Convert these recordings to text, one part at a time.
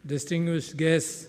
distinguished guests,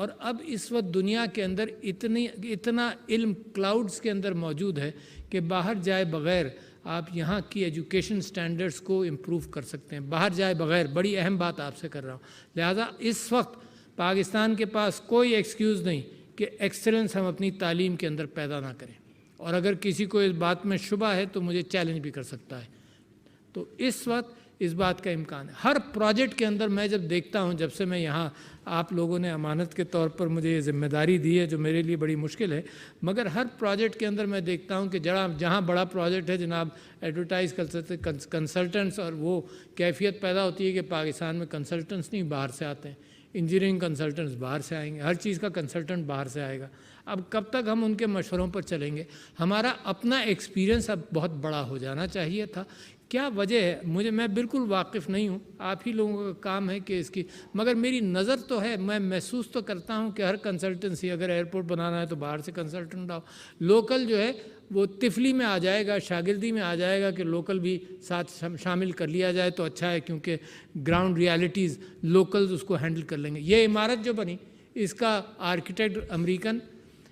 اور اب اس وقت دنیا کے اندر اتنا علم کلاؤڈز کے اندر موجود ہے کہ باہر جائے بغیر آپ یہاں کی ایجوکیشن سٹینڈرڈز کو امپروو کر سکتے ہیں، باہر جائے بغیر۔ بڑی اہم بات آپ سے کر رہا ہوں۔ لہٰذا اس وقت پاکستان کے پاس کوئی ایکسکیوز نہیں کہ ایکسلنس ہم اپنی تعلیم کے اندر پیدا نہ کریں، اور اگر کسی کو اس بات میں شبہ ہے تو مجھے چیلنج بھی کر سکتا ہے۔ تو اس وقت اس بات کا امکان ہے۔ ہر پروجیکٹ کے اندر میں جب دیکھتا ہوں، جب سے میں یہاں آپ لوگوں نے امانت کے طور پر مجھے یہ ذمہ داری دی ہے جو میرے لیے بڑی مشکل ہے، مگر ہر پروجیکٹ کے اندر میں دیکھتا ہوں کہ جہاں بڑا پروجیکٹ ہے جناب ایڈورٹائز کر سکتے کنسلٹنٹس، اور وہ کیفیت پیدا ہوتی ہے کہ پاکستان میں کنسلٹنٹس نہیں باہر سے آتے ہیں، انجینئرنگ کنسلٹنٹس باہر سے آئیں گے، ہر چیز کا کنسلٹنٹ باہر سے آئے گا۔ اب کب تک ہم ان کے مشوروں پر چلیں گے؟ ہمارا اپنا ایکسپیرینس اب بہت بڑا ہو جانا چاہیے تھا۔ کیا وجہ ہے؟ میں بالکل واقف نہیں ہوں، آپ ہی لوگوں کا کام ہے کہ اس کی، مگر میری نظر تو ہے، میں محسوس تو کرتا ہوں کہ ہر کنسلٹنسی اگر ایئرپورٹ بنانا ہے تو باہر سے کنسلٹنٹ آؤ، لوکل جو ہے وہ طفلی میں آ جائے گا، شاگردی میں آ جائے گا کہ لوکل بھی ساتھ شامل کر لیا جائے تو اچھا ہے، کیونکہ گراؤنڈ ریالٹیز لوکلز اس کو ہینڈل کر لیں گے۔ یہ عمارت جو بنی اس کا آرکیٹیکٹ امریکن،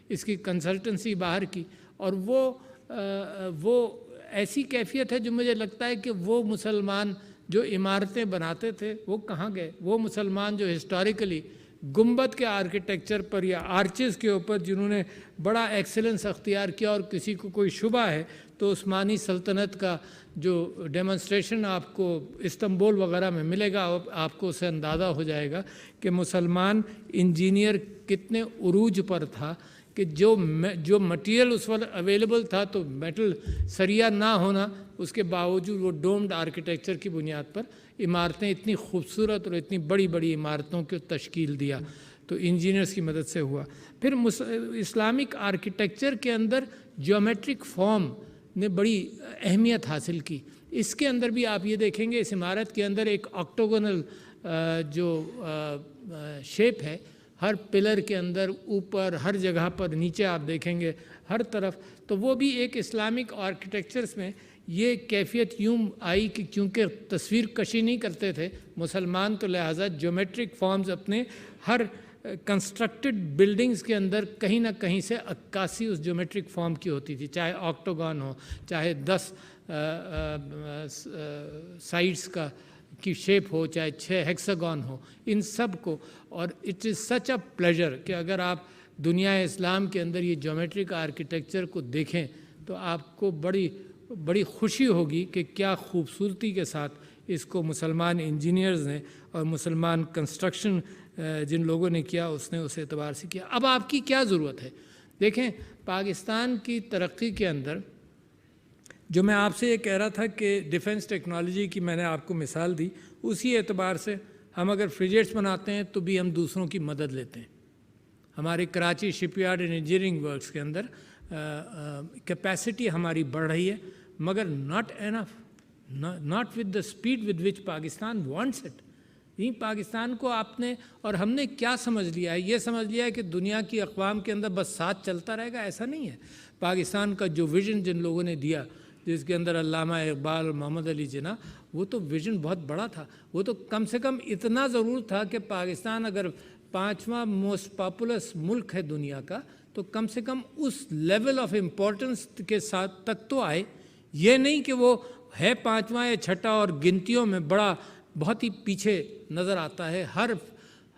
اس کی کنسلٹنسی باہر کی، اور وہ ایسی کیفیت ہے جو مجھے لگتا ہے کہ وہ مسلمان جو عمارتیں بناتے تھے وہ کہاں گئے؟ وہ مسلمان جو ہسٹوریکلی گنبد کے آرکیٹیکچر پر یا آرچز کے اوپر جنہوں نے بڑا ایکسلنس اختیار کیا، اور کسی کو کوئی شبہ ہے تو عثمانی سلطنت کا جو ڈیمونسٹریشن آپ کو استنبول وغیرہ میں ملے گا، آپ کو اسے اندازہ ہو جائے گا کہ مسلمان انجینئر کتنے عروج پر تھا، کہ جو مٹیریل اس وقت اویلیبل تھا تو میٹل سریا نہ ہونا، اس کے باوجود وہ ڈومڈ آرکیٹیکچر کی بنیاد پر عمارتیں اتنی خوبصورت اور اتنی بڑی بڑی عمارتوں کو تشکیل دیا، تو انجینئرز کی مدد سے ہوا۔ پھر اسلامک آرکیٹیکچر کے اندر جیومیٹرک فارم نے بڑی اہمیت حاصل کی۔ اس کے اندر بھی آپ یہ دیکھیں گے، اس عمارت کے اندر ایک آکٹوگونل جو شیپ ہے، ہر پلر کے اندر، اوپر، ہر جگہ پر، نیچے آپ دیکھیں گے ہر طرف، تو وہ بھی ایک اسلامک آرکیٹیکچرز میں یہ کیفیت یوں آئی کہ چونکہ تصویر کشی نہیں کرتے تھے مسلمان، تو لہٰذا جیومیٹرک فارمز اپنے ہر کنسٹرکٹڈ بلڈنگز کے اندر کہیں نہ کہیں سے عکاسی اس جیومیٹرک فارم کی ہوتی تھی، چاہے آکٹوگون ہو، چاہے 10 سائڈس کی شیپ ہو، چاہے 6 ہیکساگون ہو، ان سب کو۔ اور it is such a pleasure کہ اگر آپ دنیا اسلام کے اندر یہ جیومیٹرک آرکیٹیکچر کو دیکھیں تو آپ کو بڑی خوشی ہوگی کہ کیا خوبصورتی کے ساتھ اس کو مسلمان انجینئرز نے اور مسلمان کنسٹرکشن جن لوگوں نے کیا اس نے اس اعتبار سے کیا۔ اب آپ کی کیا ضرورت ہے؟ دیکھیں، پاکستان کی ترقی کے اندر جو میں آپ سے یہ کہہ رہا تھا کہ ڈیفنس ٹیکنالوجی کی میں نے آپ کو مثال دی، اسی اعتبار سے ہم اگر فریگیٹس بناتے ہیں تو بھی ہم دوسروں کی مدد لیتے ہیں۔ ہماری کراچی شپ یارڈ اینڈ انجینئرنگ ورکس کے اندر کیپیسٹی ہماری بڑھ رہی ہے، مگر not with the speed with which Pakistan wants it. یہیں پاکستان کو آپ نے اور ہم نے کیا سمجھ لیا ہے؟ یہ سمجھ لیا ہے کہ دنیا کی اقوام کے اندر بس ساتھ چلتا رہے گا، ایسا نہیں ہے۔ پاکستان کا جو ویژن جن لوگوں نے دیا، جس کے اندر علامہ اقبال اور محمد علی جناح، وہ تو ویژن بہت بڑا تھا۔ وہ تو کم سے کم اتنا ضرور تھا کہ پاکستان اگر 5واں موسٹ پاپولس ملک ہے دنیا کا، تو کم سے کم اس لیول آف امپورٹنس کے ساتھ تک تو آئے۔ یہ نہیں کہ وہ ہے 5واں یا 6واں اور گنتیوں میں بہت ہی پیچھے نظر آتا ہے،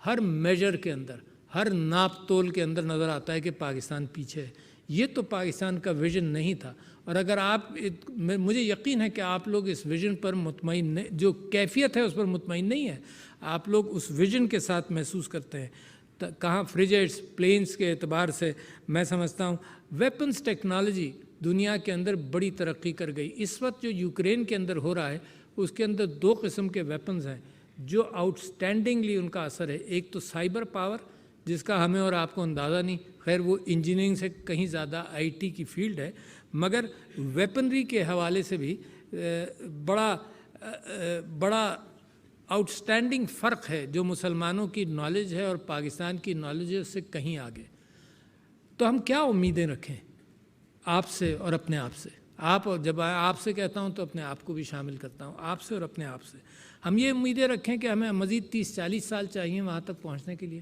ہر میجر کے اندر، ہر ناپ تول کے اندر نظر آتا ہے کہ پاکستان پیچھے ہے۔ یہ تو پاکستان کا ویژن نہیں تھا۔ اور اگر مجھے یقین ہے کہ آپ لوگ اس ویژن پر مطمئن نہیں، جو کیفیت ہے اس پر مطمئن نہیں ہے، آپ لوگ اس ویژن کے ساتھ محسوس کرتے ہیں۔ کہاں فریگیٹس، پلینز کے اعتبار سے میں سمجھتا ہوں ویپنز ٹیکنالوجی دنیا کے اندر بڑی ترقی کر گئی۔ اس وقت جو یوکرین کے اندر ہو رہا ہے اس کے اندر 2 قسم کے ویپنز ہیں جو آؤٹ اسٹینڈنگلی ان کا اثر ہے۔ ایک تو سائبر پاور، جس کا ہمیں اور آپ کو اندازہ نہیں، خیر وہ انجینئرنگ سے کہیں زیادہ IT کی فیلڈ ہے، مگر ویپنری کے حوالے سے بھی بڑا آؤٹ اسٹینڈنگ فرق ہے جو مسلمانوں کی نالج ہے اور پاکستان کی نالج ہے اس سے کہیں آگے۔ تو ہم کیا امیدیں رکھیں آپ سے اور اپنے آپ سے؟ اور جب آپ سے کہتا ہوں تو اپنے آپ کو بھی شامل کرتا ہوں، آپ سے اور اپنے آپ سے۔ ہم یہ امیدیں رکھیں کہ ہمیں مزید 30-40 سال چاہیے وہاں تک پہنچنے کے لیے،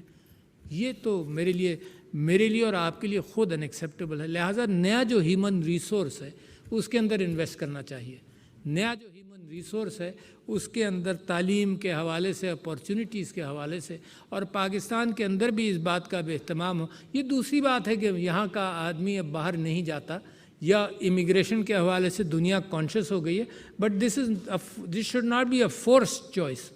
یہ تو میرے لیے اور آپ کے لیے خود انیکسیپٹیبل ہے. لہٰذا نیا جو ہیومن ریسورس ہے اس کے اندر انویسٹ کرنا چاہیے. نیا جو ہیومن ریسورس ہے اس کے اندر تعلیم کے حوالے سے، اپارچونیٹیز کے حوالے سے، اور پاکستان کے اندر بھی اس بات کا بھی اہتمام ہو. یہ دوسری بات ہے کہ یہاں کا آدمی اب باہر نہیں جاتا، یا امیگریشن کے حوالے سے دنیا کانشیس ہو گئی ہے، but this should not be a force choice.